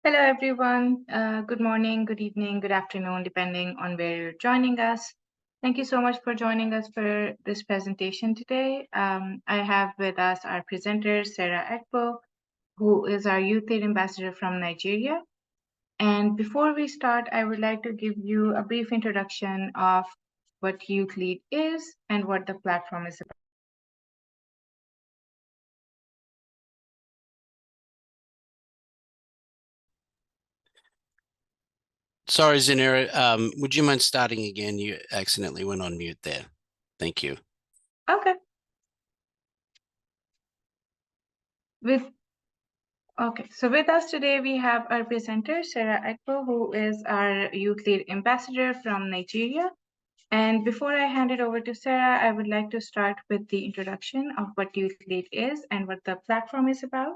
Hello, everyone. Good morning, good evening, good afternoon, depending on where you're joining us. Thank you so much for joining us for this presentation today. I have with us our presenter, Sarah Ekpo, who is our Youth Lead Ambassador from Nigeria. And before we start, I would like to give you a brief introduction of what Youth Lead is and what the platform is about. Sorry, Zanira, would you mind starting again? You accidentally went on mute there. Thank you. Okay. So with us today, we have our presenter, Sarah Ekpo, who is our Youth Lead Ambassador from Nigeria. And before I hand it over to Sarah, I would like to start with the introduction of what Youth Lead is and what the platform is about.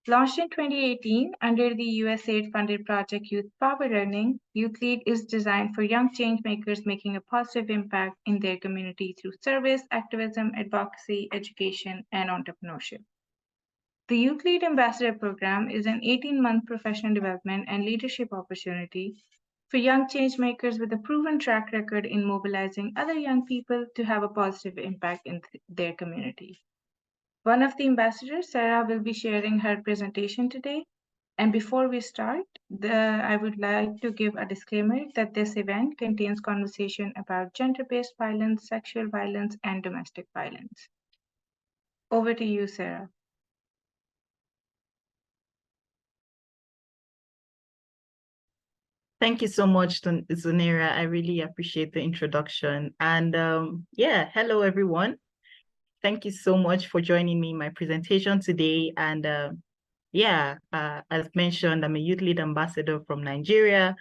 Launched in 2018 under the USAID-funded project Youth Power Learning, Youth Lead is designed for young change makers making a positive impact in their community through service, activism, advocacy, education, and entrepreneurship. The Youth Lead Ambassador Program is an 18-month professional development and leadership opportunity for young changemakers with a proven track record in mobilizing other young people to have a positive impact in their community. One of the ambassadors, Sarah, will be sharing her presentation today. And before we start, I would like to give a disclaimer that this event contains conversation about gender-based violence, sexual violence, and domestic violence. Over to you, Sarah. Thank you so much, Zanira. I really appreciate the introduction. And hello, everyone. Thank you so much for joining me in my presentation today. And as mentioned, I'm a Youth Lead Ambassador from Nigeria.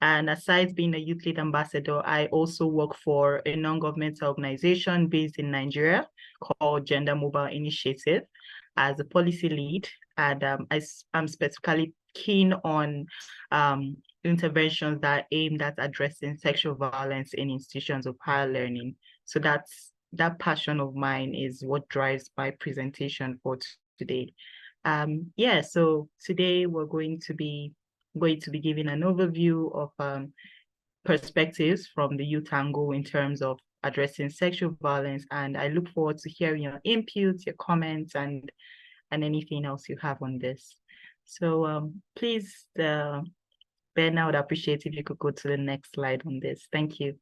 And aside being a Youth Lead Ambassador, I also work for a non-governmental organization based in Nigeria called Gender Mobile Initiative as a policy lead. And I'm specifically keen on interventions that are aimed at addressing sexual violence in institutions of higher learning. So that passion of mine is what drives my presentation for today. So today we're going to be giving an overview of perspectives from the youth angle in terms of addressing sexual violence, and I look forward to hearing your inputs, your comments, and anything else you have on this. So please, Ben, I would appreciate if you could go to the next slide on this. Thank you.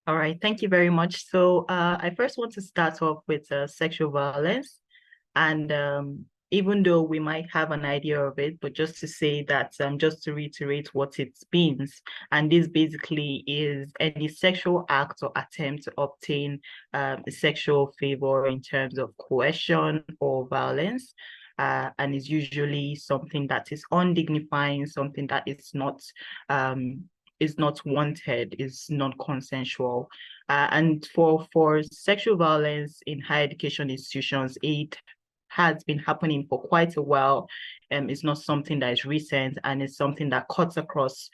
All right, thank you very much. So I first want to start off with sexual violence. And even though we might have an idea of it, but just to say that, just to reiterate what it means, and this basically is any sexual act or attempt to obtain a sexual favor in terms of coercion or violence. And is usually something that is undignifying, something that is not wanted, is non-consensual. And for sexual violence in higher education institutions, it has been happening for quite a while. It's not something that is recent, and it's something that cuts across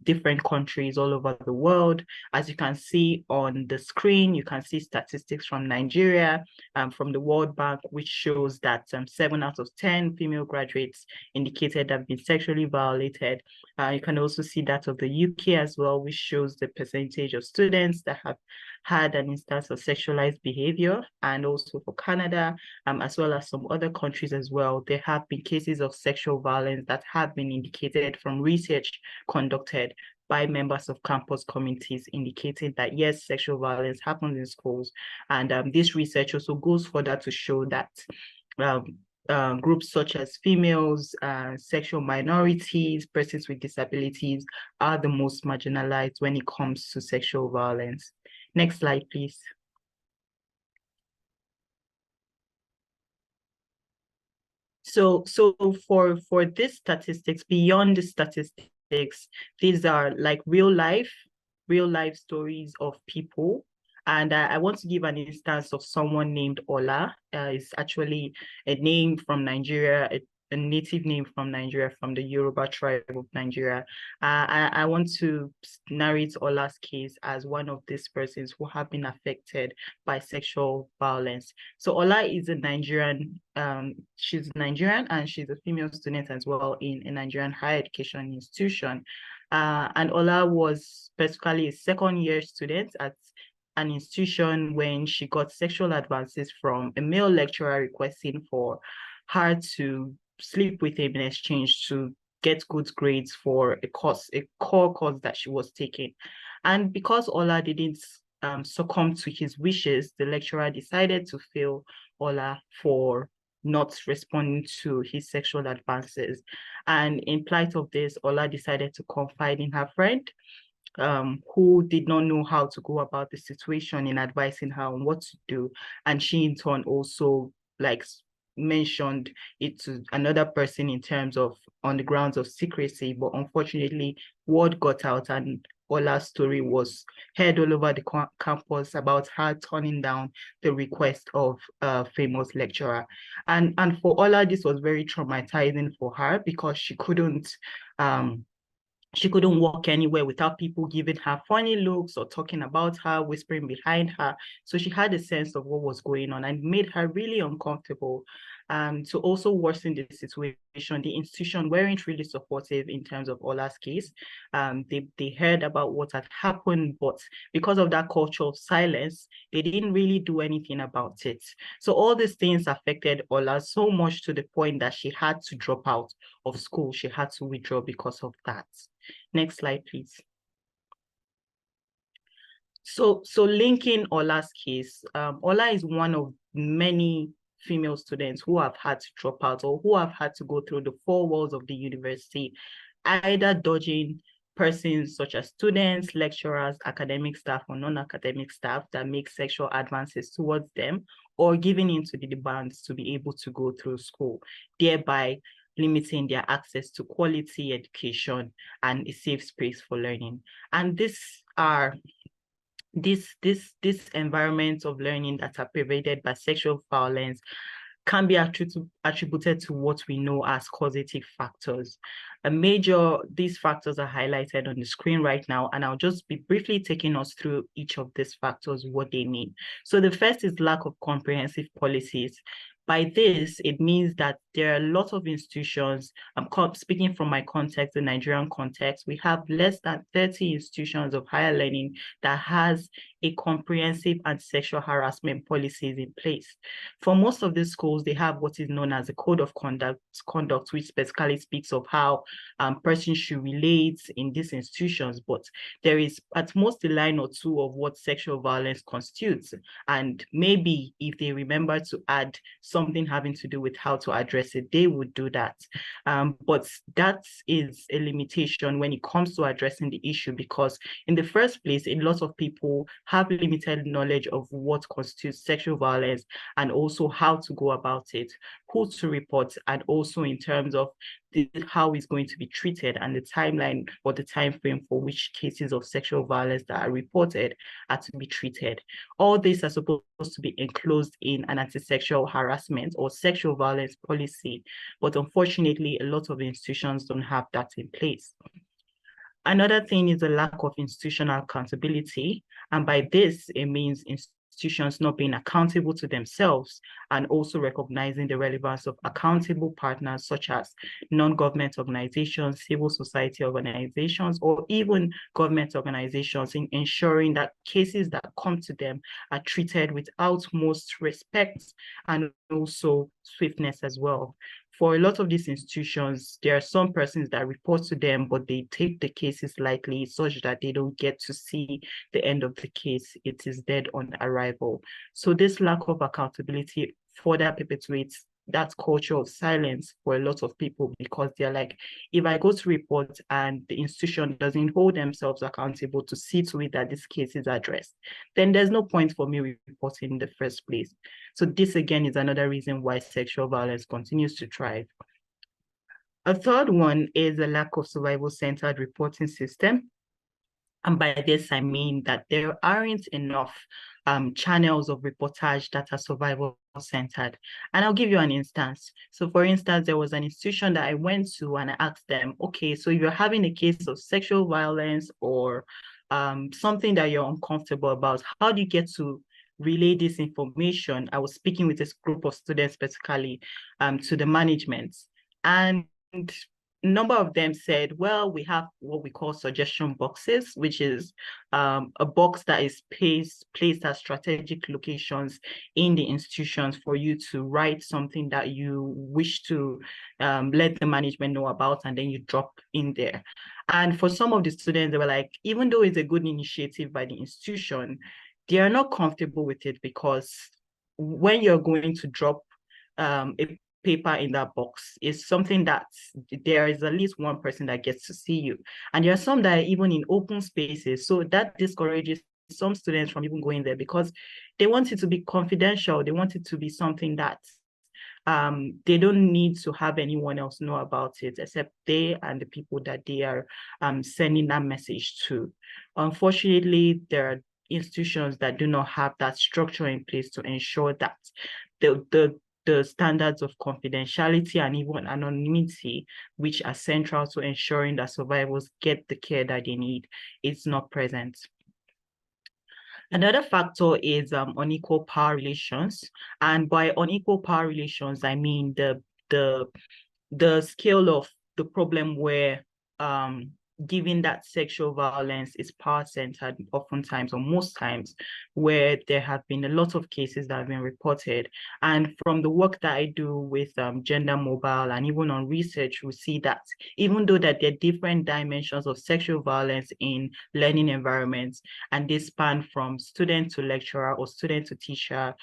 different countries all over the world. As you can see on the screen, you can see statistics from Nigeria, from the World Bank, which shows that 7 out of 10 female graduates indicated have been sexually violated. You can also see that of the UK as well, which shows the percentage of students that have had an instance of sexualized behavior, and also for Canada, as well as some other countries as well. There have been cases of sexual violence that have been indicated from research conducted by members of campus communities, indicating that yes, sexual violence happens in schools. And this research also goes further to show that groups such as females, sexual minorities, persons with disabilities are the most marginalized when it comes to sexual violence. Next slide, please. So for these statistics, beyond the statistics, these are like real life stories of people. And I want to give an instance of someone named Ola. It's actually a name from Nigeria. a native name from Nigeria, from the Yoruba tribe of Nigeria. I want to narrate Ola's case as one of these persons who have been affected by sexual violence. So Ola is a Nigerian, she's Nigerian, and she's a female student as well in a Nigerian higher education institution. And Ola was basically a second-year student at an institution when she got sexual advances from a male lecturer requesting for her to sleep with him in exchange to get good grades for a core course that she was taking. And because Ola didn't succumb to his wishes, the lecturer decided to fail Ola for not responding to his sexual advances. And in light of this, Ola decided to confide in her friend, who did not know how to go about the situation, in advising her on what to do. And she in turn also mentioned it to another person in terms of on the grounds of secrecy, but unfortunately word got out and Ola's story was heard all over the campus about her turning down the request of a famous lecturer. And for Ola, this was very traumatizing for her because she couldn't walk anywhere without people giving her funny looks or talking about her, whispering behind her. So she had a sense of what was going on and made her really uncomfortable. To also worsen the situation, the institution weren't really supportive in terms of Ola's case. They heard about what had happened, but because of that culture of silence, they didn't really do anything about it. So all these things affected Ola so much to the point that she had to drop out of school. She had to withdraw because of that. Next slide, please. So linking Ola's case, Ola is one of many female students who have had to drop out or who have had to go through the four walls of the university, either dodging persons such as students, lecturers, academic staff, or non-academic staff that make sexual advances towards them, or giving into the demands to be able to go through school, thereby limiting their access to quality education and a safe space for learning. And this environments of learning that are pervaded by sexual violence can be attributed to what we know as causative factors. These factors are highlighted on the screen right now, and I'll just be briefly taking us through each of these factors, what they mean. So the first is lack of comprehensive policies. By this, it means that there are a lot of institutions, I'm speaking from my context, the Nigerian context, we have less than 30 institutions of higher learning that has a comprehensive anti-sexual harassment policies in place. For most of these schools, they have what is known as a code of conduct, which specifically speaks of how persons should relate in these institutions, but there is at most a line or two of what sexual violence constitutes. And maybe if they remember to add something having to do with how to address it, they would do that. But that is a limitation when it comes to addressing the issue, because in the first place, a lot of people have limited knowledge of what constitutes sexual violence and also how to go about it, who to report, and also in terms of how it's going to be treated and the timeline or the time frame for which cases of sexual violence that are reported are to be treated. All these are supposed to be enclosed in an anti-sexual harassment or sexual violence policy, but unfortunately, a lot of institutions don't have that in place. Another thing is the lack of institutional accountability. And by this, it means institutions not being accountable to themselves and also recognizing the relevance of accountable partners such as non-government organizations, civil society organizations, or even government organizations in ensuring that cases that come to them are treated with utmost respect and also swiftness as well. For a lot of these institutions, there are some persons that report to them, but they take the cases lightly such that they don't get to see the end of the case. It is dead on arrival. So this lack of accountability further perpetuates that culture of silence for a lot of people, because they're like, if I go to report and the institution doesn't hold themselves accountable to see to it that this case is addressed, then there's no point for me reporting in the first place. So this again is another reason why sexual violence continues to thrive. A third one is a lack of survival-centered reporting system. And by this, I mean that there aren't enough channels of reportage that are survival centered. And I'll give you an instance. So for instance, there was an institution that I went to and I asked them, okay, so you're having a case of sexual violence or something that you're uncomfortable about. How do you get to relay this information? I was speaking with this group of students specifically to the management. And a number of them said, well, we have what we call suggestion boxes, which is a box that is placed at strategic locations in the institutions for you to write something that you wish to let the management know about, and then you drop in there. And for some of the students, they were like, even though it's a good initiative by the institution, they are not comfortable with it because when you're going to drop a paper in that box is something that there is at least one person that gets to see you. And there are some that are even in open spaces. So that discourages some students from even going there because they want it to be confidential. They want it to be something that they don't need to have anyone else know about it except they and the people that they are sending that message to. Unfortunately, there are institutions that do not have that structure in place to ensure that the standards of confidentiality and even anonymity, which are central to ensuring that survivors get the care that they need, is not present. Another factor is unequal power relations. And by unequal power relations, I mean the scale of the problem where given that sexual violence is power-centered oftentimes or most times, where there have been a lot of cases that have been reported. And from the work that I do with Gender Mobile and even on research, we see that even though that there are different dimensions of sexual violence in learning environments, and they span from student to lecturer or student to teacher,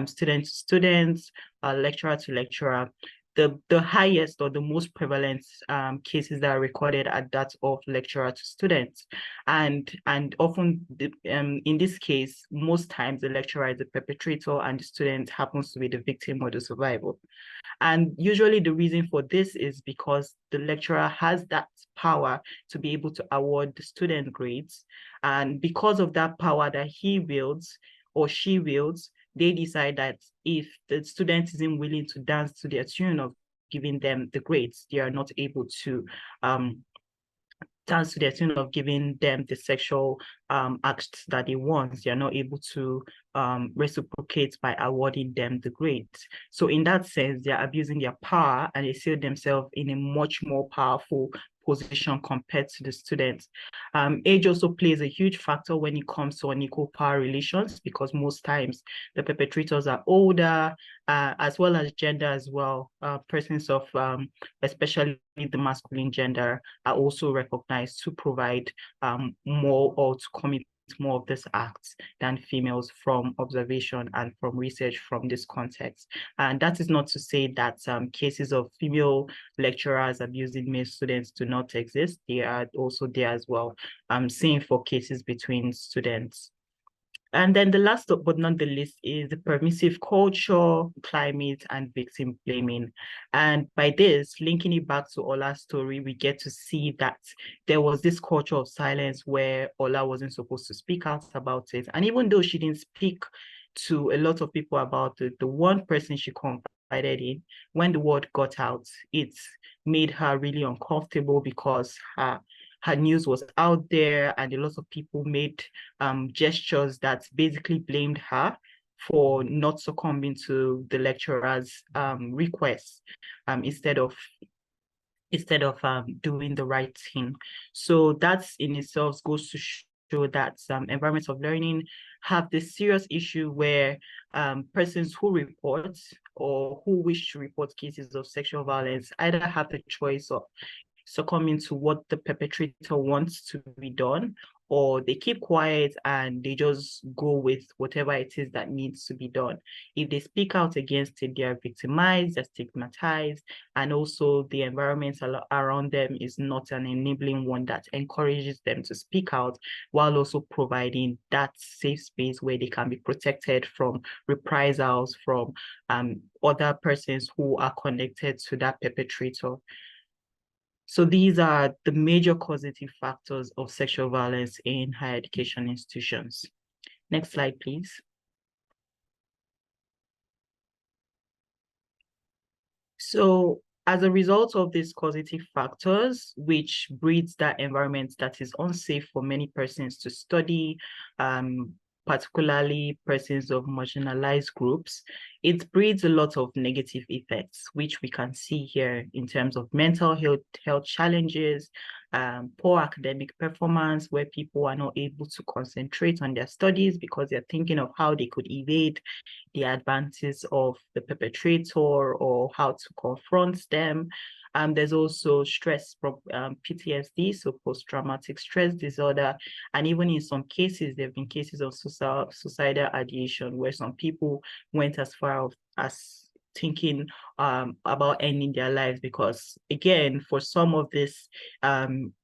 student to students, lecturer to lecturer, the highest or the most prevalent cases that are recorded are that of lecturer to students. And often in this case, most times the lecturer is the perpetrator and the student happens to be the victim or the survivor. And usually the reason for this is because the lecturer has that power to be able to award the student grades. And because of that power that he wields or she wields, they decide that if the student isn't willing to dance to their tune of giving them the grades, they are not able to dance to their tune of giving them the sexual acts that they want. They are not able to reciprocate by awarding them the grades. So in that sense, they are abusing their power and they see themselves in a much more powerful position compared to the students. Age also plays a huge factor when it comes to unequal power relations because most times the perpetrators are older, as well as gender as well. Persons of especially the masculine gender are also recognized to provide more or to commit more of these acts than females from observation and from research from this context. And that is not to say that cases of female lecturers abusing male students do not exist. They are also there as well. Same for cases between students. And then the last but not the least is the permissive culture, climate, and victim blaming. And by this, linking it back to Ola's story, we get to see that there was this culture of silence where Ola wasn't supposed to speak out about it. And even though she didn't speak to a lot of people about it, the one person she confided in, when the word got out, it made her really uncomfortable because her news was out there and a lot of people made gestures that basically blamed her for not succumbing to the lecturer's requests instead of doing the right thing. So that in itself goes to show that environments of learning have this serious issue where persons who report or who wish to report cases of sexual violence either have the choice of succumbing to what the perpetrator wants to be done, or they keep quiet and they just go with whatever it is that needs to be done. If they speak out against it, they are victimized, they're stigmatized, and also the environment around them is not an enabling one that encourages them to speak out, while also providing that safe space where they can be protected from reprisals from other persons who are connected to that perpetrator. So these are the major causative factors of sexual violence in higher education institutions. Next slide, please. So as a result of these causative factors, which breeds that environment that is unsafe for many persons to study, particularly persons of marginalized groups, it breeds a lot of negative effects, which we can see here in terms of mental health challenges, poor academic performance, where people are not able to concentrate on their studies because they're thinking of how they could evade the advances of the perpetrator or how to confront them. There's also stress from PTSD, so post-traumatic stress disorder. And even in some cases, there have been cases of suicidal ideation where some people went as far as thinking about ending their lives because, again, for some of these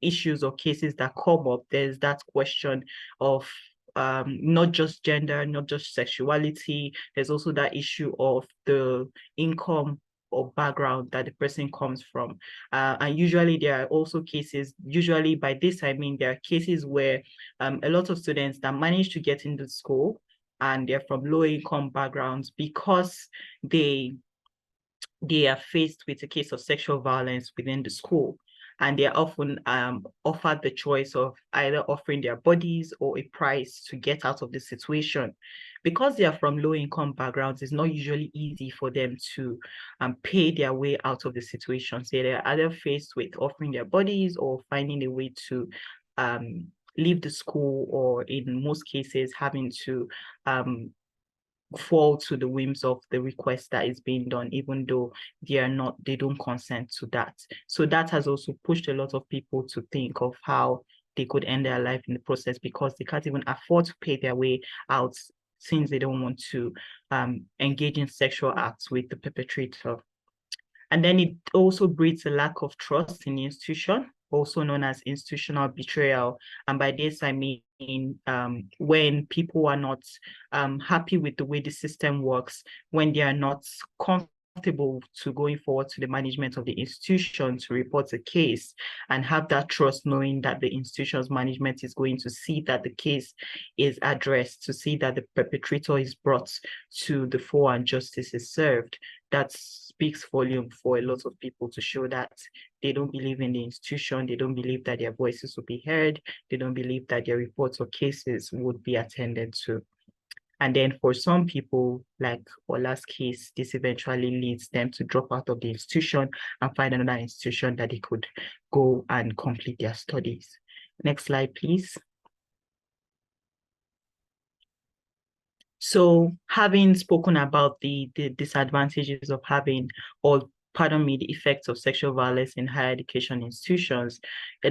issues or cases that come up, there's that question of not just gender, not just sexuality. There's also that issue of the income or background that the person comes from. And usually there are also cases, usually by this I mean there are cases where a lot of students that manage to get into school and they're from low income backgrounds because they are faced with a case of sexual violence within the school. And they are often offered the choice of either offering their bodies or a price to get out of the situation. Because they are from low-income backgrounds, it's not usually easy for them to pay their way out of the situation. So they're either faced with offering their bodies or finding a way to leave the school, or in most cases, having to fall to the whims of the request that is being done, even though they don't consent to that. So that has also pushed a lot of people to think of how they could end their life in the process because they can't even afford to pay their way out since they don't want to engage in sexual acts with the perpetrator. And then it also breeds a lack of trust in the institution, also known as institutional betrayal. And by this, I mean when people are not happy with the way the system works, when they are not comfortable to going forward to the management of the institution to report a case and have that trust knowing that the institution's management is going to see that the case is addressed, to see that the perpetrator is brought to the fore and justice is served. That speaks volume for a lot of people to show that they don't believe in the institution, they don't believe that their voices will be heard, they don't believe that their reports or cases would be attended to. And then for some people, like Ola's case, this eventually leads them to drop out of the institution and find another institution that they could go and complete their studies. Next slide, please. So having spoken about the disadvantages of having, or pardon me, the effects of sexual violence in higher education institutions,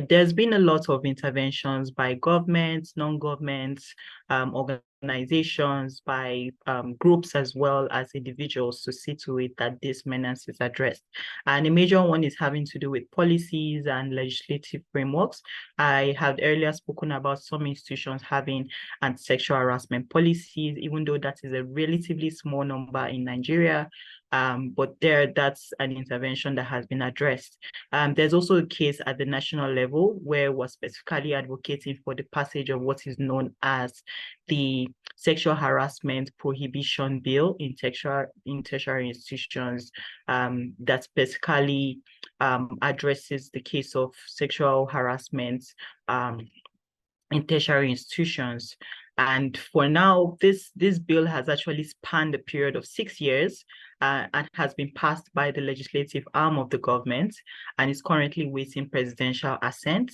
there's been a lot of interventions by governments, non-governments, organizations, by groups as well as individuals to see to it that this menace is addressed. And a major one is having to do with policies and legislative frameworks. I had earlier spoken about some institutions having anti-sexual harassment policies, even though that is a relatively small number in Nigeria. But that's an intervention that has been addressed. There's also a case at the national level where we're specifically advocating for the passage of what is known as the Sexual Harassment Prohibition Bill in tertiary institutions, that basically addresses the case of sexual harassment in tertiary institutions. And for now, this bill has actually spanned a period of 6 years and has been passed by the legislative arm of the government and is currently waiting presidential assent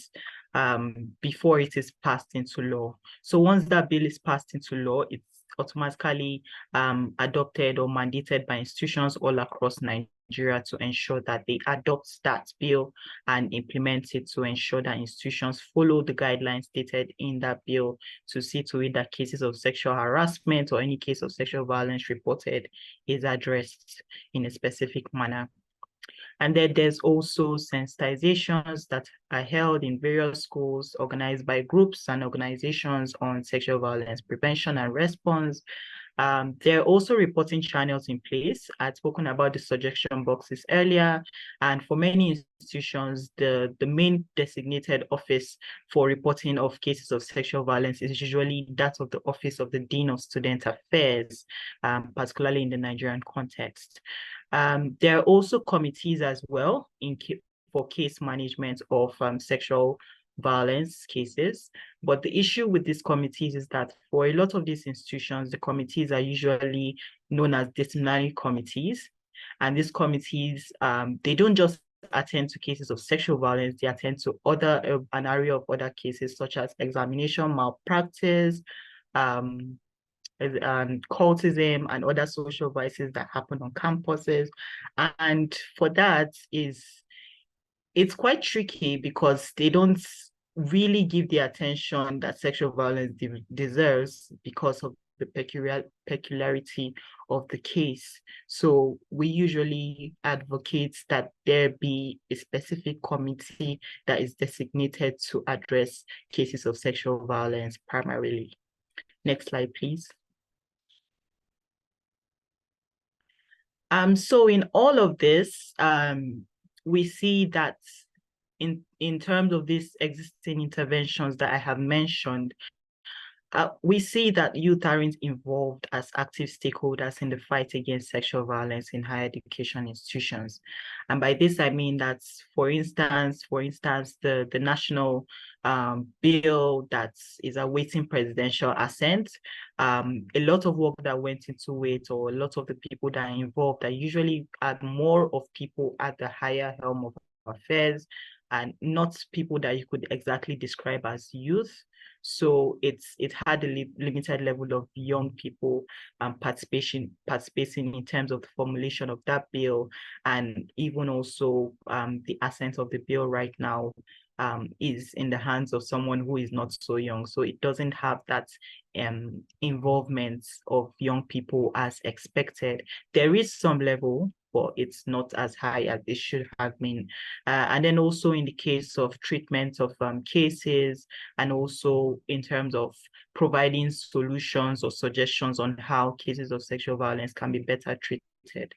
before it is passed into law. So once that bill is passed into law, it's automatically adopted or mandated by institutions all across Nigeria to ensure that they adopt that bill and implement it, to ensure that institutions follow the guidelines stated in that bill, to see to it that cases of sexual harassment or any case of sexual violence reported is addressed in a specific manner. And then there's also sensitizations that are held in various schools organized by groups and organizations on sexual violence prevention and response. There are also reporting channels in place. I'd spoken about the suggestion boxes earlier, and for many institutions, the main designated office for reporting of cases of sexual violence is usually that of the Office of the Dean of Student Affairs, particularly in the Nigerian context. There are also committees as well for case management of sexual violence cases. But the issue with these committees is that for a lot of these institutions, the committees are usually known as disciplinary committees. And these committees, they don't just attend to cases of sexual violence, they attend to an array of other cases such as examination malpractice, and cultism and other social vices that happen on campuses. And for that it's quite tricky because they don't really give the attention that sexual violence deserves because of the peculiarity of the case. So we usually advocate that there be a specific committee that is designated to address cases of sexual violence primarily. Next slide, please. So in all of this, we see that in terms of these existing interventions that I have mentioned, we see that youth aren't involved as active stakeholders in the fight against sexual violence in higher education institutions. And by this, I mean that, for instance, the national bill that is awaiting presidential assent, a lot of work that went into it, or a lot of the people that are involved, are usually more of people at the higher helm of affairs, and not people that you could exactly describe as youth. So it had a limited level of young people participating in terms of the formulation of that bill, and even also the assent of the bill right now is in the hands of someone who is not so young. So it doesn't have that involvement of young people as expected. There is some level, but it's not as high as it should have been. And then also in the case of treatment of cases, and also in terms of providing solutions or suggestions on how cases of sexual violence can be better treated.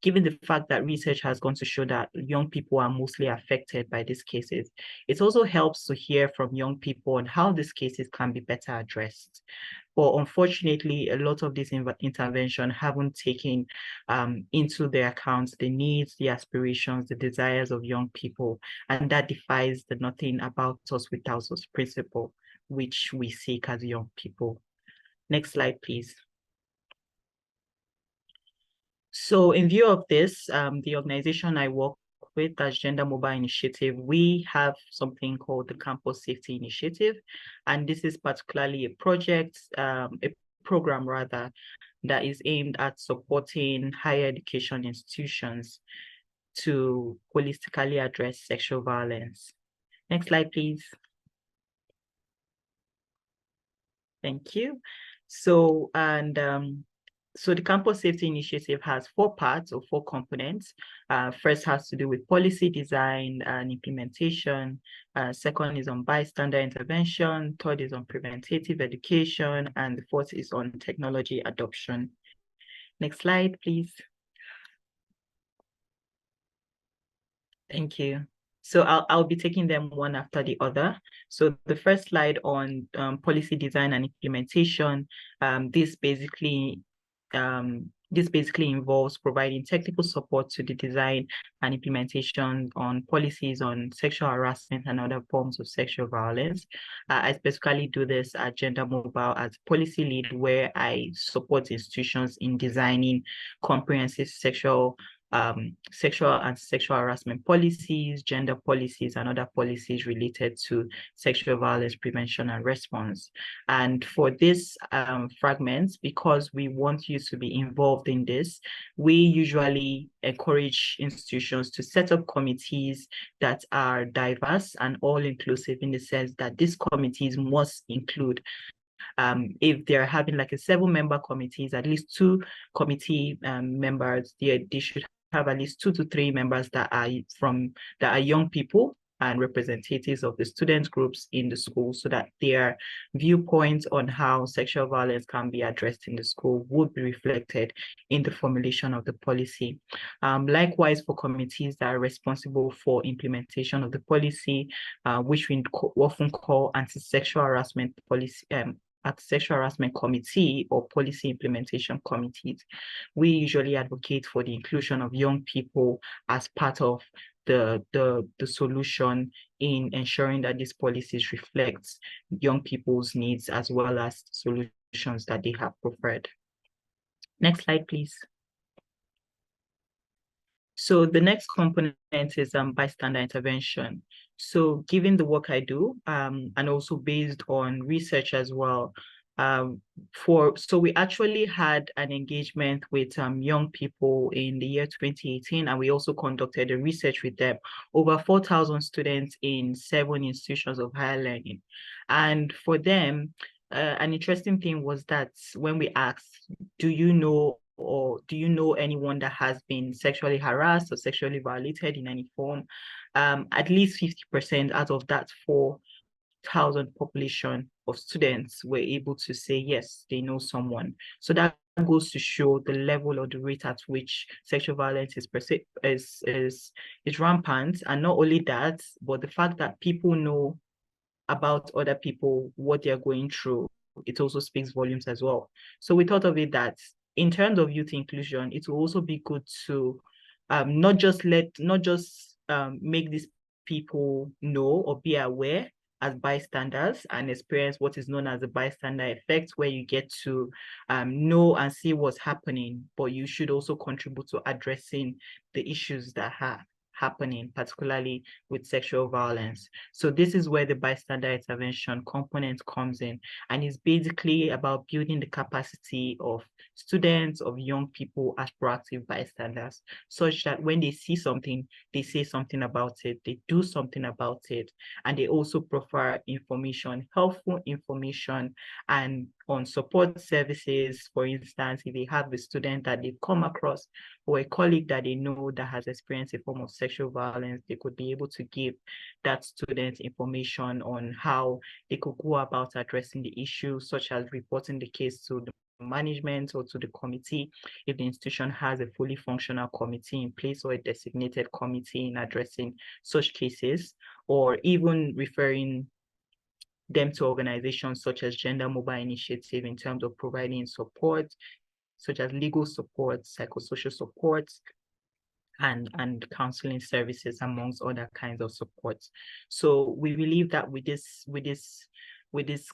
Given the fact that research has gone to show that young people are mostly affected by these cases, it also helps to hear from young people on how these cases can be better addressed. But unfortunately, a lot of these interventions haven't taken into their accounts the needs, the aspirations, the desires of young people. And that defies the nothing about us without us principle, which we seek as young people. Next slide, please. So in view of this, the organization I work with, as Gender Mobile Initiative, we have something called the Campus Safety Initiative. And this is particularly a project, a program rather, that is aimed at supporting higher education institutions to holistically address sexual violence. Next slide, please. Thank you. So, so the Campus Safety Initiative has 4 parts or 4 components. First has to do with policy design and implementation. Second is on bystander intervention. Third is on preventative education. And the fourth is on technology adoption. Next slide, please. Thank you. So I'll be taking them one after the other. So the first slide on policy design and implementation, this basically involves providing technical support to the design and implementation on policies on sexual harassment and other forms of sexual violence. I specifically do this at Gender Mobile as policy lead, where I support institutions in designing comprehensive sexual and sexual harassment policies, gender policies, and other policies related to sexual violence prevention and response. And for this fragment, because we want you to be involved in this, we usually encourage institutions to set up committees that are diverse and all-inclusive, in the sense that these committees must include, if they're having like a 7-member committees, at least 2 committee members, they should have at least 2 to 3 members that are young people, and representatives of the student groups in the school so that their viewpoints on how sexual violence can be addressed in the school would be reflected in the formulation of the policy. Likewise, for committees that are responsible for implementation of the policy, which we often call anti-sexual harassment policy, anti-sexual harassment committee or policy implementation committees. We usually advocate for the inclusion of young people as part of the solution in ensuring that these policies reflect young people's needs as well as solutions that they have preferred. Next slide, please. So the next component is bystander intervention. So given the work I do, and also based on research as well, so we actually had an engagement with young people in the year 2018, and we also conducted a research with them, over 4,000 students in 7 institutions of higher learning. And for them, an interesting thing was that when we asked, do you know anyone that has been sexually harassed or sexually violated in any form? At least 50% out of that 4,000 population of students were able to say, yes, they know someone. So that goes to show the level or the rate at which sexual violence is rampant. And not only that, but the fact that people know about other people, what they're going through, it also speaks volumes as well. So we thought of it that in terms of youth inclusion, it will also be good to not just make these people know or be aware as bystanders and experience what is known as the bystander effect, where you get to know and see what's happening, but you should also contribute to addressing the issues that are happening, particularly with sexual violence. So this is where the bystander intervention component comes in, and it's basically about building the capacity of students, of young people as proactive bystanders, such that when they see something, they say something about it, they do something about it, and they also provide information, helpful information, and on support services. For instance, if they have a student that they've come across or a colleague that they know that has experienced a form of sexual violence, they could be able to give that student information on how they could go about addressing the issue, such as reporting the case to the management or to the committee, if the institution has a fully functional committee in place or a designated committee in addressing such cases, or even referring them to organizations such as Gender Mobile Initiative in terms of providing support, such as legal support, psychosocial support, and counseling services, amongst other kinds of supports. So we believe that with this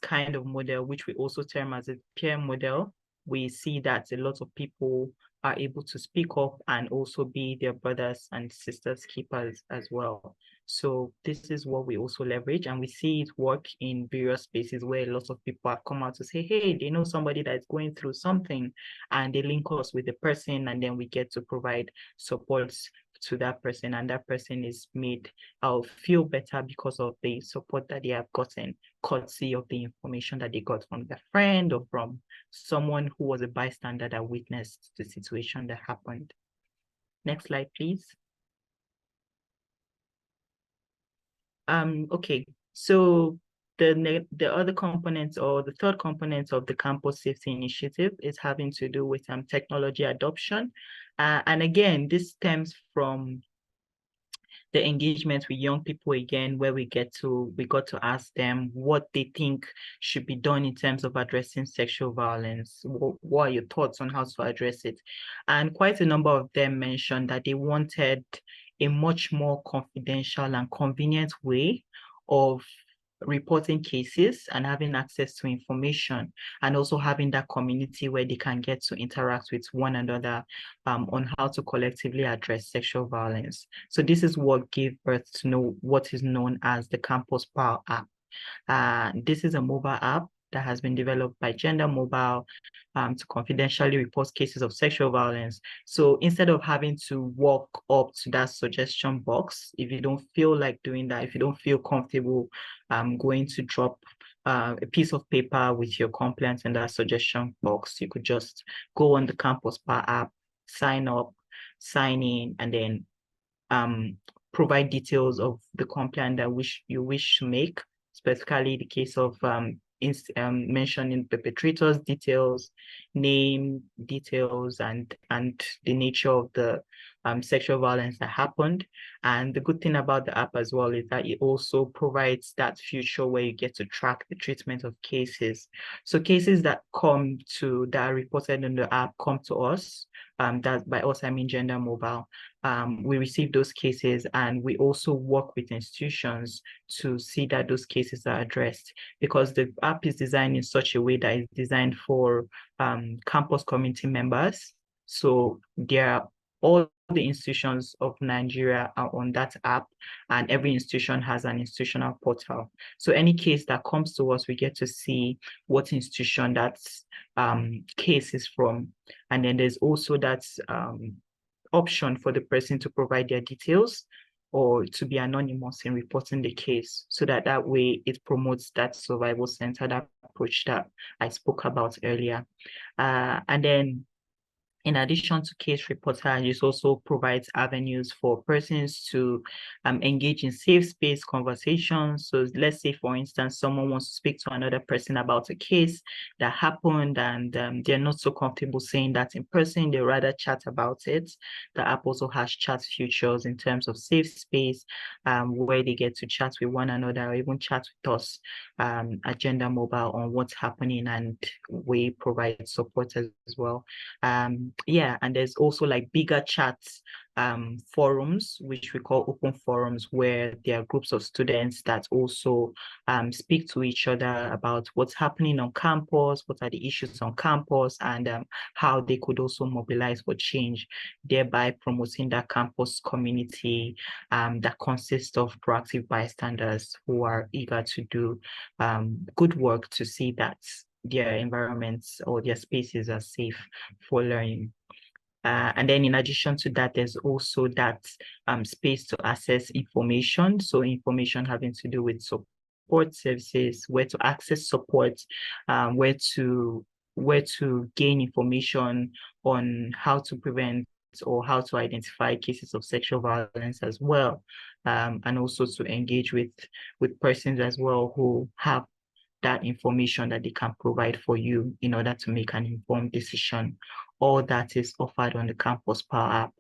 kind of model, which we also term as a peer model, we see that a lot of people are able to speak up and also be their brothers and sisters keepers as well. So this is what we also leverage, and we see it work in various spaces where a lot of people have come out to say, hey, they know somebody that's going through something, and they link us with the person, and then we get to provide supports to that person, and that person is made feel better because of the support that they have gotten, courtesy of the information that they got from their friend or from someone who was a bystander that witnessed the situation that happened. Next slide, please. Okay, so the other components, or the third component of the campus safety initiative, is having to do with technology adoption. And again, this stems from the engagement with young people again, where we got to ask them what they think should be done in terms of addressing sexual violence. What are your thoughts on how to address it? And quite a number of them mentioned that they wanted a much more confidential and convenient way of reporting cases and having access to information, and also having that community where they can get to interact with one another on how to collectively address sexual violence. So this is what gave birth to what is known as the Campus Power app. This is a mobile app that has been developed by Gender Mobile to confidentially report cases of sexual violence. So instead of having to walk up to that suggestion box, if you don't feel like doing that, if you don't feel comfortable going to drop a piece of paper with your complaints in that suggestion box, you could just go on the Campus Power app, sign up, sign in, and then provide details of the complaint that you wish to make, specifically the case of mentioning perpetrators' details, name details, and the nature of the sexual violence that happened. And the good thing about the app as well is that it also provides that feature where you get to track the treatment of cases. So cases that are reported in the app come to us. That by us, I mean Gender Mobile. We receive those cases, and we also work with institutions to see that those cases are addressed, because the app is designed in such a way that it's designed for campus community members. So all the institutions of Nigeria are on that app, and every institution has an institutional portal. So any case that comes to us, we get to see what institution that case is from. And then there's also that option for the person to provide their details or to be anonymous in reporting the case, so that way it promotes that survival-centered approach that I spoke about earlier. And then in addition to case reportage, it also provides avenues for persons to engage in safe space conversations. So let's say, for instance, someone wants to speak to another person about a case that happened, and they're not so comfortable saying that in person, they rather chat about it. The app also has chat features in terms of safe space, where they get to chat with one another, or even chat with us at Gender Mobile on what's happening, and we provide support as well. Yeah, and there's also like bigger chats forums, which we call open forums, where there are groups of students that also speak to each other about what's happening on campus, what are the issues on campus, and how they could also mobilize for change, thereby promoting that campus community that consists of proactive bystanders who are eager to do good work to see that their environments or their spaces are safe for learning. And then in addition to that, there's also that space to access information. So information having to do with support services, where to access support, where to gain information on how to prevent or how to identify cases of sexual violence as well, and also to engage with persons as well who have that information that they can provide for you in order to make an informed decision. All that is offered on the Campus Power app.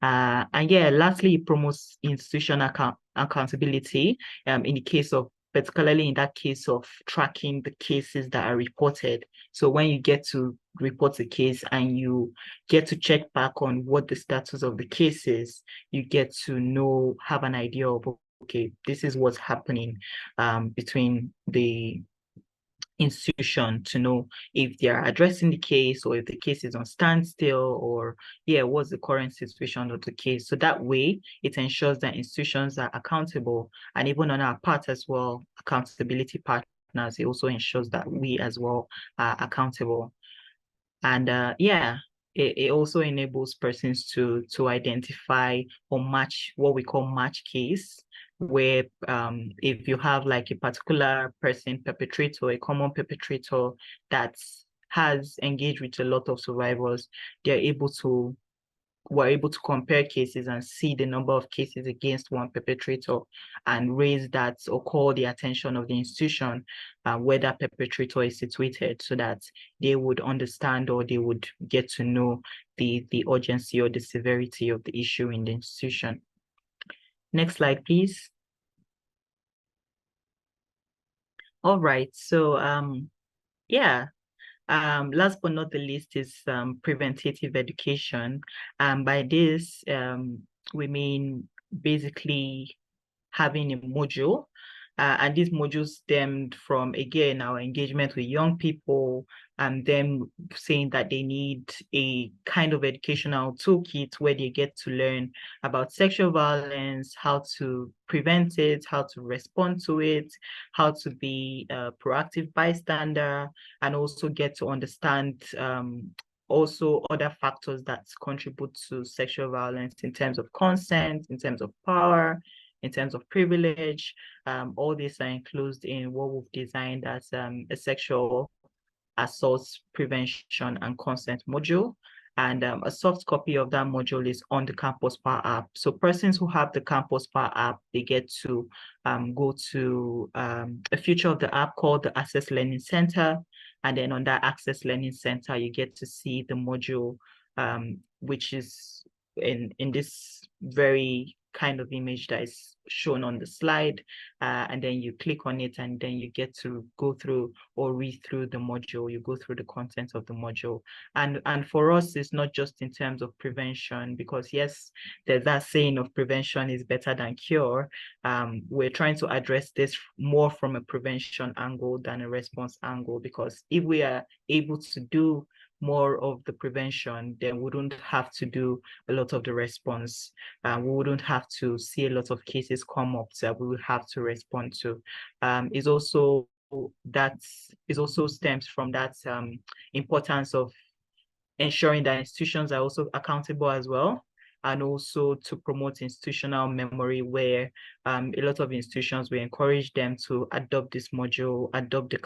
And yeah, lastly, it promotes institutional accountability in the case of, particularly in that case of tracking the cases that are reported. So when you get to report a case and you get to check back on what the status of the case is, you get to have an idea of, okay, this is what's happening between the institution, to know if they are addressing the case or if the case is on standstill, or what's the current situation of the case. So that way it ensures that institutions are accountable, and even on our part as well, accountability partners, it also ensures that we as well are accountable. And it also enables persons to identify or match what we call match case, where if you have like a particular person, perpetrator, a common perpetrator that has engaged with a lot of survivors, we're able to compare cases and see the number of cases against one perpetrator and raise that or call the attention of the institution where that perpetrator is situated, so that they would understand or they would get to know the urgency or the severity of the issue in the institution. Next slide, please. All right, so last but not the least is preventative education. By this, we mean basically having a module. And these modules stemmed from, again, our engagement with young people, and them saying that they need a kind of educational toolkit where they get to learn about sexual violence, how to prevent it, how to respond to it, how to be a proactive bystander, and also get to understand also other factors that contribute to sexual violence in terms of consent, in terms of power, in terms of privilege. All these are included in what we've designed as a sexual assault prevention and consent module. And a soft copy of that module is on the Campus Power app. So persons who have the Campus Power app, they get to go to a feature of the app called the Access Learning Center. And then on that Access Learning Center, you get to see the module, which is in this very kind of image that is shown on the slide, and then you click on it, and then you get to go through or read through the module. You go through the content of the module, and for us, it's not just in terms of prevention, because yes, there's that saying of prevention is better than cure. We're trying to address this more from a prevention angle than a response angle, because if we are able to do more of the prevention, then we wouldn't have to do a lot of the response. We wouldn't have to see a lot of cases come up that we would have to respond to. It also stems from that importance of ensuring that institutions are also accountable as well, and also to promote institutional memory, where a lot of institutions, we encourage them to adopt this module, adopt the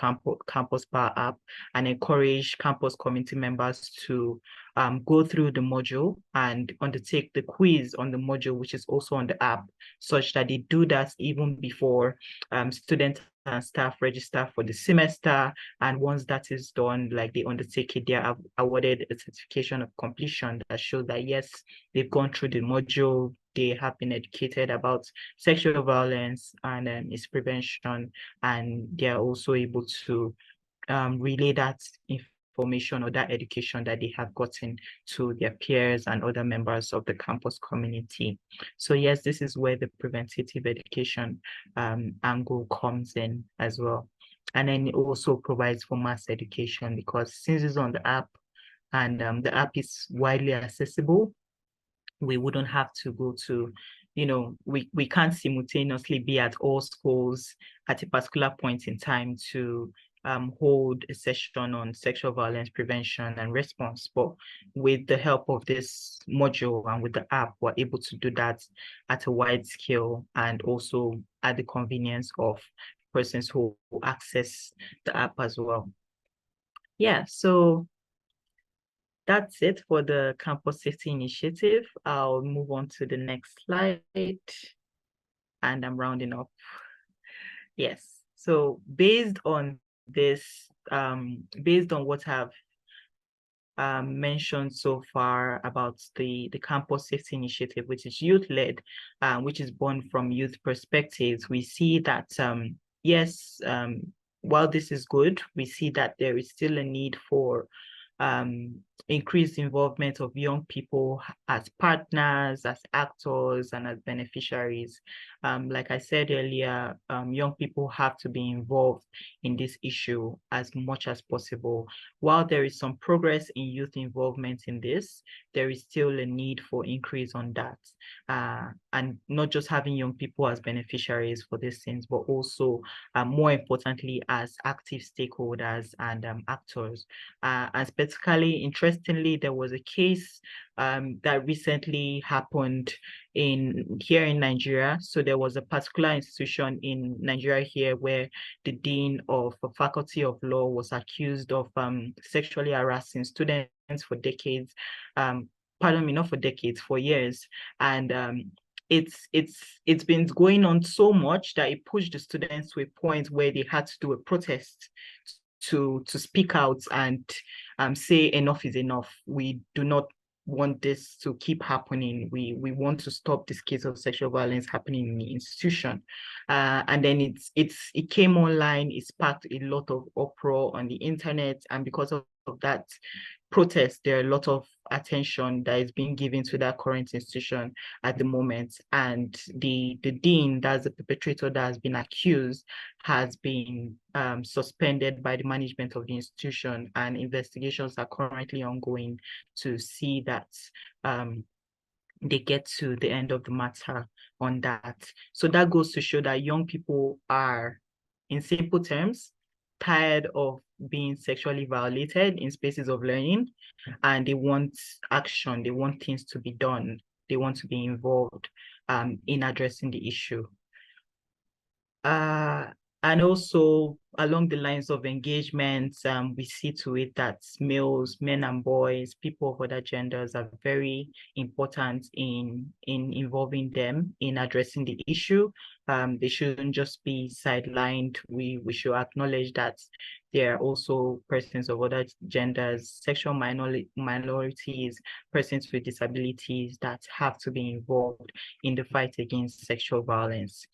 Campus Power app, and encourage campus community members to go through the module and undertake the quiz on the module, which is also on the app, such that they do that even before students and staff register for the semester. And once that is done, like they undertake it, they are awarded a certification of completion that shows that yes, they've gone through the module, they have been educated about sexual violence and its prevention, and they are also able to relay that information or that education that they have gotten to their peers and other members of the campus community. So yes, this is where the preventative education angle comes in as well. And then it also provides for mass education, because since it's on the app and the app is widely accessible, we wouldn't have to go to, we can't simultaneously be at all schools at a particular point in time to hold a session on sexual violence prevention and response. But with the help of this module and with the app, we're able to do that at a wide scale, and also at the convenience of persons who access the app as well. Yeah, so that's it for the Campus Safety Initiative. I'll move on to the next slide, and I'm rounding up. Yes, so based on this, based on what I've mentioned so far about the Campus Safety Initiative, which is youth-led, which is born from youth perspectives, we see that, yes, while this is good, we see that there is still a need for increased involvement of young people as partners, as actors, and as beneficiaries. Like I said earlier, young people have to be involved in this issue as much as possible. While there is some progress in youth involvement in this, there is still a need for increase on that. And not just having young people as beneficiaries for these things, but also, more importantly, as active stakeholders and actors. And specifically, interestingly, there was a case that recently happened here in Nigeria. So there was a particular institution in Nigeria here where the dean of a faculty of law was accused of sexually harassing students for decades. Pardon me, not for decades, for years. And it's been going on so much that it pushed the students to a point where they had to do a protest to speak out and say enough is enough. We do not want this to keep happening. We want to stop this case of sexual violence happening in the institution. And then it came online. It sparked a lot of uproar on the internet, and because of that protest, there are a lot of attention that is being given to that current institution at the moment. And the dean, that's the perpetrator that has been accused, has been suspended by the management of the institution, and investigations are currently ongoing to see that they get to the end of the matter on that. So that goes to show that young people are, in simple terms, tired of being sexually violated in spaces of learning, and they want action. They want things to be done. They want to be involved in addressing the issue. And also along the lines of engagement, we see to it that males, men and boys, people of other genders are very important in involving them in addressing the issue. They shouldn't just be sidelined. We should acknowledge that there are also persons of other genders, sexual minorities, persons with disabilities that have to be involved in the fight against sexual violence.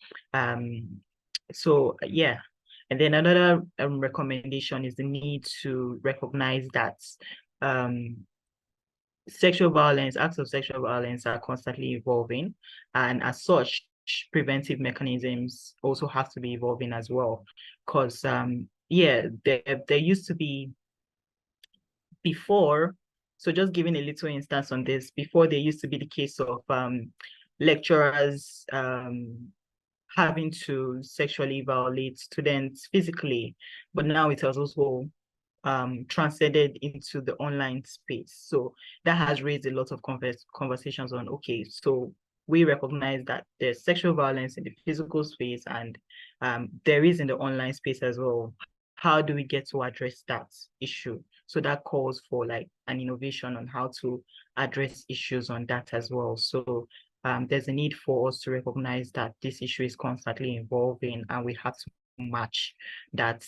So yeah, and then another recommendation is the need to recognize that sexual violence, acts of sexual violence are constantly evolving, and as such, preventive mechanisms also have to be evolving as well. Because yeah, there used to be before, so just giving a little instance on this, before there used to be the case of lecturers having to sexually violate students physically, but now it has also transcended into the online space. So that has raised a lot of conversations on, okay, so we recognize that there's sexual violence in the physical space and there is in the online space as well. How do we get to address that issue? So that calls for like an innovation on how to address issues on that as well. So there's a need for us to recognize that this issue is constantly evolving and we have to match that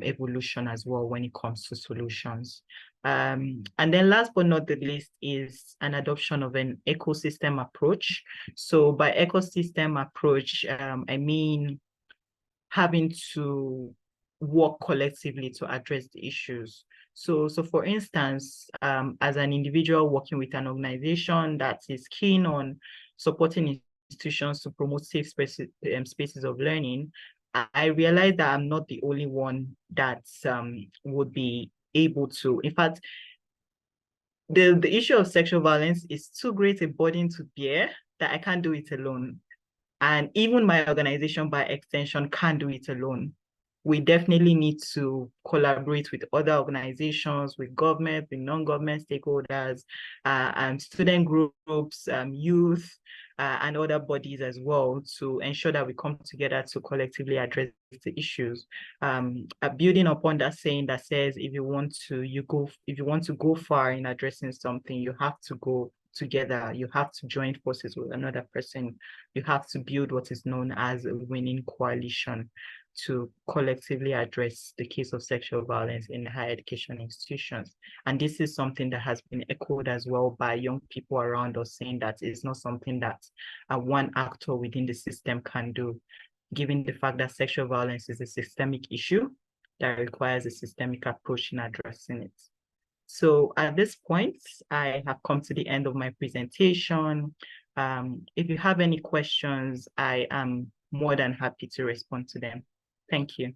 evolution as well when it comes to solutions. And then last but not the least is an adoption of an ecosystem approach. So by ecosystem approach, I mean having to work collectively to address the issues. So for instance, as an individual working with an organization that is keen on supporting institutions to promote safe spaces of learning, I realized that I'm not the only one that would be able to. In fact, the issue of sexual violence is too great a burden to bear that I can't do it alone. And even my organization, by extension, can't do it alone. We definitely need to collaborate with other organizations, with government, with non-government stakeholders, and student groups, youth, and other bodies as well to ensure that we come together to collectively address the issues. Building upon that saying that says, if you want to go far in addressing something, you have to go together. You have to join forces with another person. You have to build what is known as a winning coalition to collectively address the case of sexual violence in higher education institutions. And this is something that has been echoed as well by young people around us, saying that it's not something that one actor within the system can do, given the fact that sexual violence is a systemic issue that requires a systemic approach in addressing it. So at this point, I have come to the end of my presentation. If you have any questions, I am more than happy to respond to them. Thank you.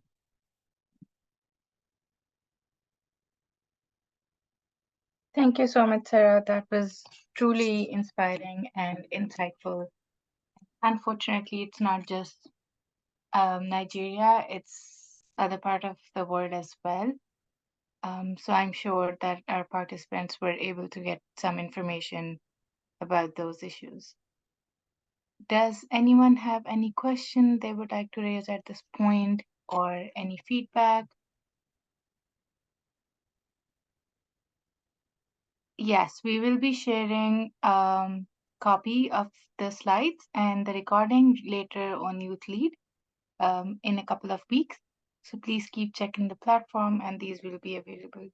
Thank you so much, Sarah. That was truly inspiring and insightful. Unfortunately, it's not just Nigeria, it's other part of the world as well. So I'm sure that our participants were able to get some information about those issues. Does anyone have any question they would like to raise at this point or any feedback? Yes, we will be sharing copy of the slides and the recording later on YouthLead in a couple of weeks. So please keep checking the platform and these will be available.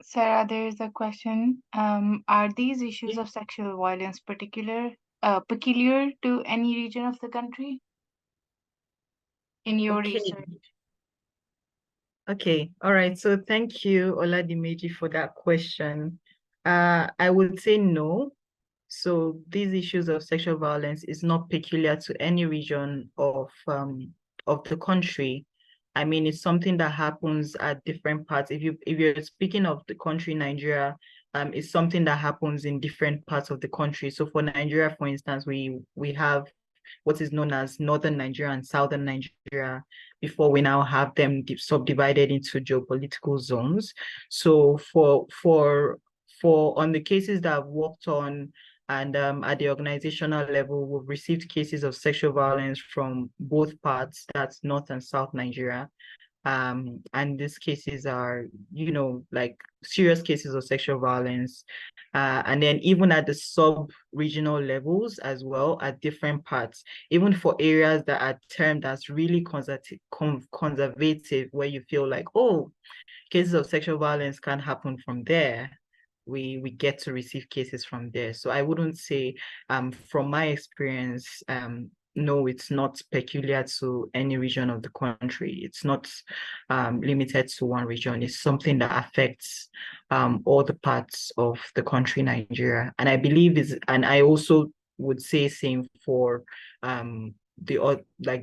Sarah, there is a question. Are these issues of sexual violence peculiar to any region of the country in your research? Okay, all right. So thank you, Oladimeji, for that question. I would say no. So these issues of sexual violence is not peculiar to any region of the country. I mean, it's something that happens at different parts. If you're speaking of the country Nigeria, it's something that happens in different parts of the country. So for Nigeria, for instance, we have what is known as Northern Nigeria and Southern Nigeria before we now have them subdivided into geopolitical zones. So for on the cases that I've worked on, and at the organizational level, we've received cases of sexual violence from both parts, that's North and South Nigeria. And these cases are, like serious cases of sexual violence. And then even at the sub-regional levels as well, at different parts, even for areas that are termed as really conservative, where you feel like, oh, cases of sexual violence can happen from there. We get to receive cases from there. So I wouldn't say, from my experience, no, it's not peculiar to any region of the country. It's not limited to one region. It's something that affects all the parts of the country, Nigeria. And I believe and I also would say same for the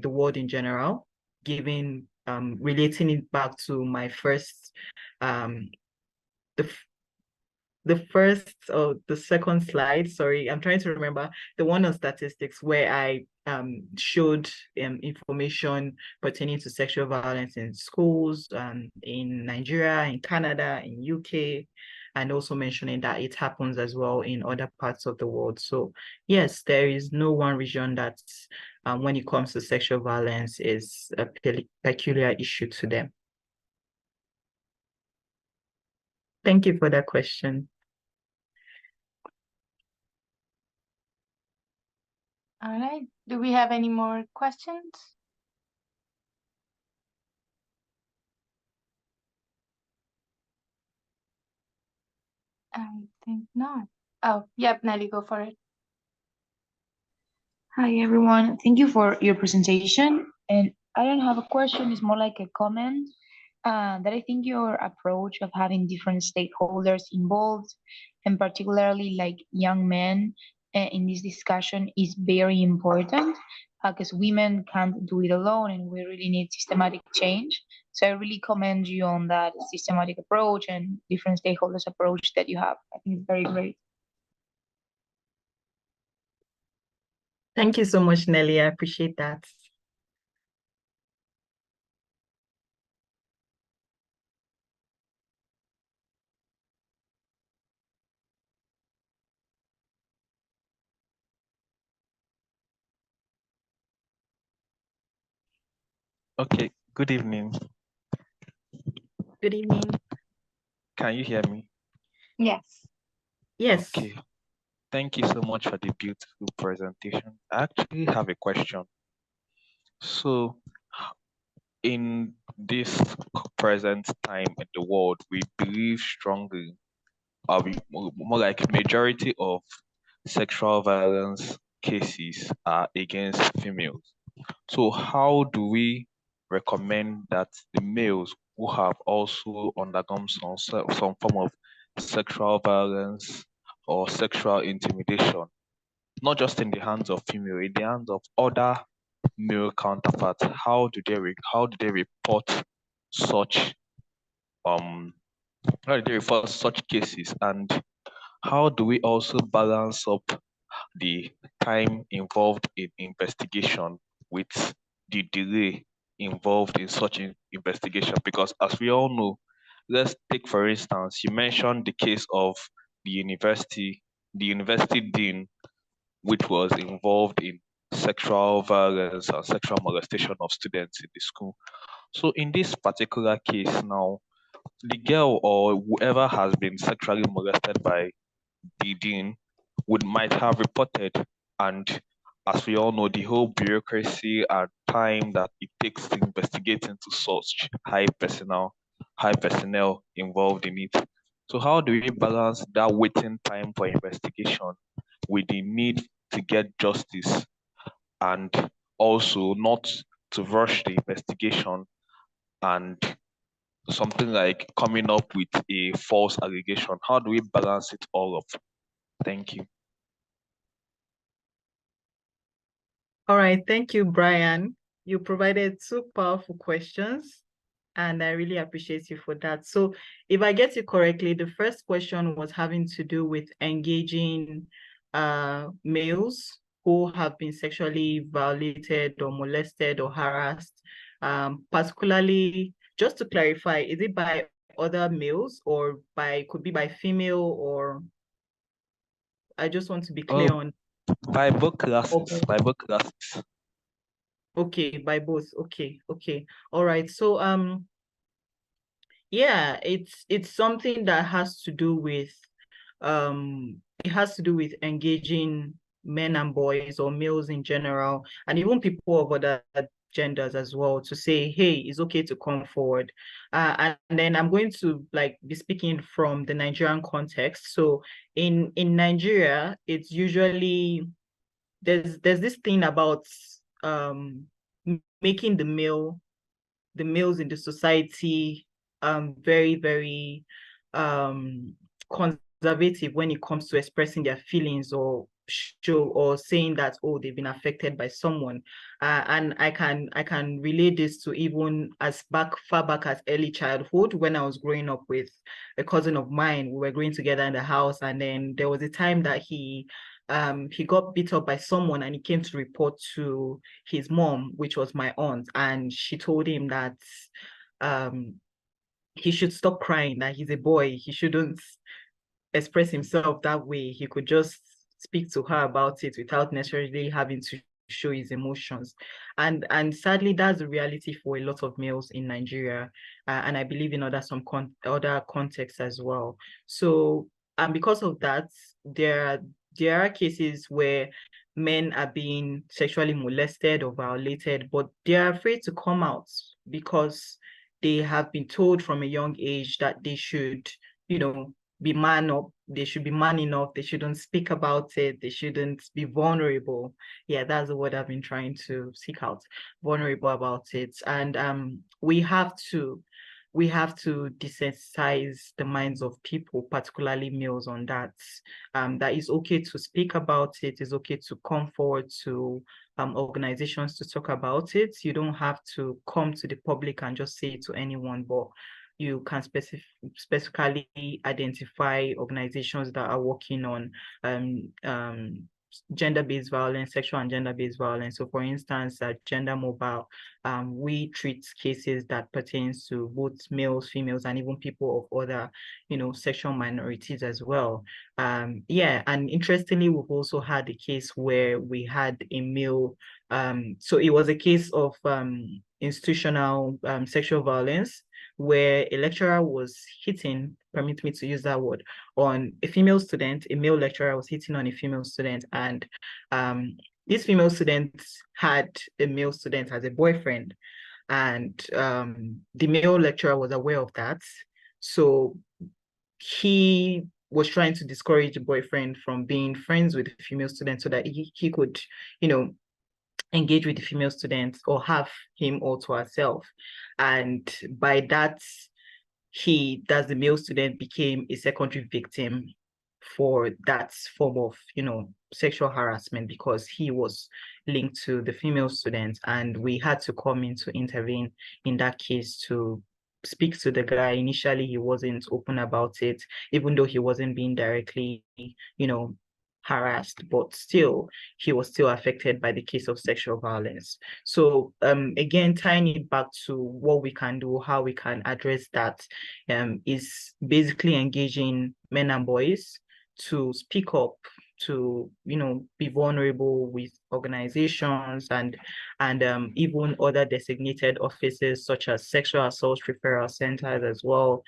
world in general, given relating it back to my first the second slide, sorry, I'm trying to remember, the one on statistics where I showed information pertaining to sexual violence in schools, in Nigeria, in Canada, in UK, and also mentioning that it happens as well in other parts of the world. So yes, there is no one region that, when it comes to sexual violence, is a peculiar issue to them. Thank you for that question. All right. Do we have any more questions? I think not. Oh, yep, Nelly, go for it. Hi everyone, thank you for your presentation. And I don't have a question, it's more like a comment, that I think your approach of having different stakeholders involved, and particularly like young men in this discussion, is very important, because women can't do it alone and we really need systematic change. So I really commend you on that systematic approach and different stakeholders approach that you have. I think it's very great. Thank you so much, Nelly. I appreciate that. Okay, good evening. Good evening. Can you hear me? Yes. Yes. Okay. Thank you so much for the beautiful presentation. I actually have a question. So, in this present time in the world, we believe strongly, or more like majority of sexual violence cases are against females. So how do we recommend that the males who have also undergone some form of sexual violence or sexual intimidation, not just in the hands of female, in the hands of other male counterparts, how do they report such cases, and how do we also balance up the time involved in investigation with the delay involved in such an investigation? Because as we all know, let's take for instance, you mentioned the case of the university dean, which was involved in sexual violence and sexual molestation of students in the school. So in this particular case now, the girl or whoever has been sexually molested by the dean might have reported, and as we all know, the whole bureaucracy and time that it takes to investigate into such high personnel involved in it. So how do we balance that waiting time for investigation with the need to get justice, and also not to rush the investigation and something like coming up with a false allegation? How do we balance it all up? Thank you. All right. Thank you, Brian. You provided two powerful questions, and I really appreciate you for that. So if I get you correctly, the first question was having to do with engaging males who have been sexually violated or molested or harassed, particularly, just to clarify, is it by other males, or could be by female, or I just want to be clear on. By both classes. Okay. By both classes. Okay, by both. Okay. All right. So yeah, it's something that has to do with engaging men and boys, or males in general, and even people of other genders as well, to say, hey, it's okay to come forward. And then I'm going to be speaking from the Nigerian context. So in Nigeria, it's usually there's this thing about making the males in the society very, very conservative when it comes to expressing their feelings, or saying that, oh, they've been affected by someone. And I can relate this to even far back as early childhood, when I was growing up with a cousin of mine. We were growing together in the house, and then there was a time that he got beat up by someone, and he came to report to his mom, which was my aunt, and she told him that he should stop crying, that he's a boy, he shouldn't express himself that way. He could just speak to her about it without necessarily having to show his emotions. And sadly, that's the reality for a lot of males in Nigeria, and I believe in other contexts as well. So, and because of that, there are cases where men are being sexually molested or violated, but they are afraid to come out because they have been told from a young age that they should, be man up. They should be man enough. They shouldn't speak about it. They shouldn't be vulnerable. Yeah, that's the word I've been trying to seek out. Vulnerable about it. And we have to desensitize the minds of people, particularly males, on that. That it's okay to speak about it. It's okay to come forward to organizations to talk about it. You don't have to come to the public and just say it to anyone, but you can specifically identify organizations that are working on gender-based violence, sexual and gender-based violence. So for instance, at Gender Mobile, we treat cases that pertains to both males, females, and even people of other, sexual minorities as well. Yeah, and interestingly, we've also had a case where we had a male, so it was a case of institutional sexual violence, where a lecturer was hitting, permit me to use that word, on a female student. A male lecturer was hitting on a female student, and this female student had a male student as a boyfriend, and the male lecturer was aware of that. So he was trying to discourage the boyfriend from being friends with the female student, so that he could, engage with the female students, or have him all to herself. And by that, the male student became a secondary victim for that form of, sexual harassment, because he was linked to the female student. And we had to come in to intervene in that case to speak to the guy. Initially, he wasn't open about it, even though he wasn't being directly, harassed, but still, he was still affected by the case of sexual violence. So again, tying it back to what we can do, how we can address that, is basically engaging men and boys to speak up, to be vulnerable with organizations and even other designated offices, such as sexual assault referral centers as well,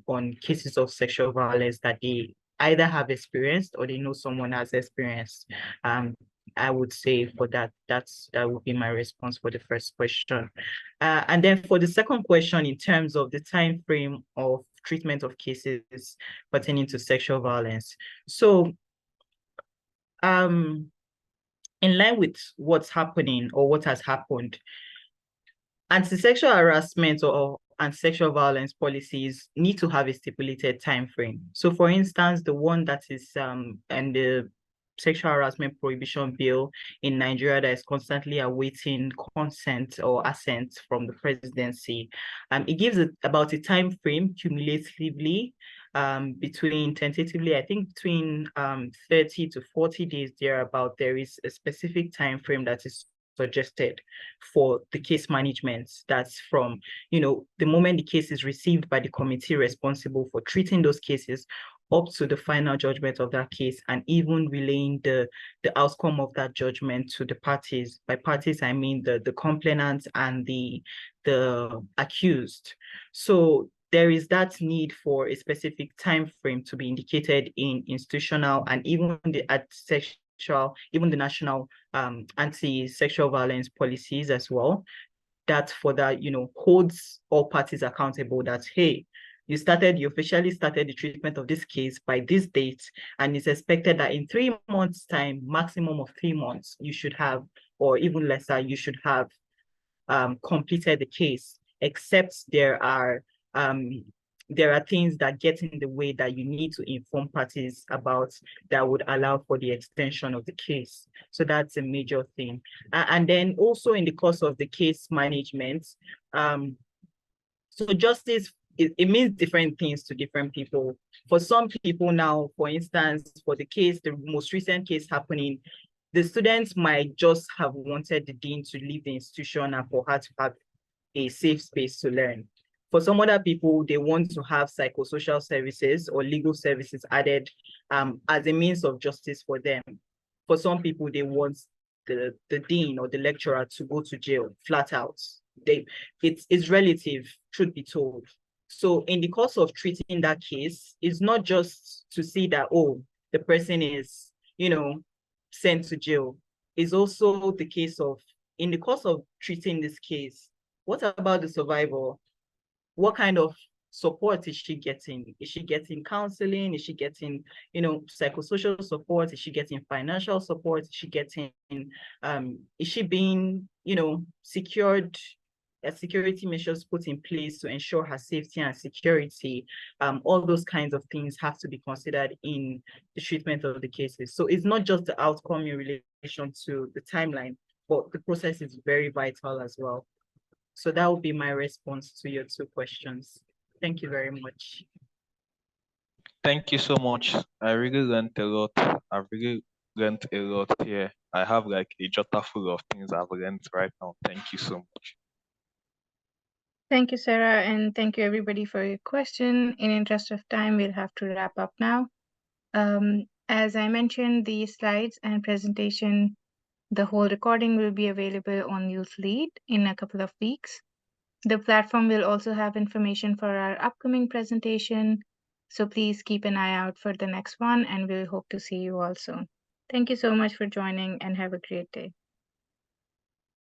on cases of sexual violence that they either have experienced or they know someone has experienced. I would say for that would be my response for the first question. And then for the second question, in terms of the time frame of treatment of cases pertaining to sexual violence. So in line with what's happening or what has happened, anti-sexual harassment or anti-sexual violence policies need to have a stipulated time frame. So for instance, the one that is in the sexual harassment prohibition bill in Nigeria that is constantly awaiting consent or assent from the presidency, it gives it about a time frame cumulatively, tentatively, I think between 30 to 40 days thereabout. There is a specific time frame that is suggested for the case management. That's from, the moment the case is received by the committee responsible for treating those cases up to the final judgment of that case, and even relaying the outcome of that judgment to the parties. By parties, I mean the complainant and the accused. So there is that need for a specific time frame to be indicated in institutional and even the even the national anti-sexual violence policies as well. That for that, holds all parties accountable that, hey, you officially started the treatment of this case by this date, and it's expected that in 3 months' time, maximum of 3 months, you should have, or even lesser, you should have completed the case, except there are things that get in the way that you need to inform parties about that would allow for the extension of the case. So that's a major thing. And then also in the course of the case management, so justice, it means different things to different people. For some people now, for instance, for the most recent case happening, the students might just have wanted the dean to leave the institution and for her to have a safe space to learn. For some other people, they want to have psychosocial services or legal services added as a means of justice for them. For some people, they want the dean or the lecturer to go to jail, flat out. It's relative, truth be told. So in the course of treating that case, it's not just to see that, oh, the person is, sent to jail. It's also the case of, in the course of treating this case, what about the survivor? What kind of support is she getting? Is she getting counseling? Is she getting, psychosocial support? Is she getting financial support? Is she getting, is she being, secured, security measures put in place to ensure her safety and security? All those kinds of things have to be considered in the treatment of the cases. So it's not just the outcome in relation to the timeline, but the process is very vital as well. So that would be my response to your 2 questions. Thank you very much. Thank you so much. I really learned a lot. I've really learned a lot here. I have like a jotter full of things I've learned right now. Thank you so much. Thank you, Sarah, and thank you everybody for your question. In interest of time, we'll have to wrap up now. As I mentioned, the slides and presentation, the whole recording will be available on YouthLead in a couple of weeks. The platform will also have information for our upcoming presentation, so please keep an eye out for the next one, and we'll hope to see you all soon. Thank you so much for joining, and have a great day.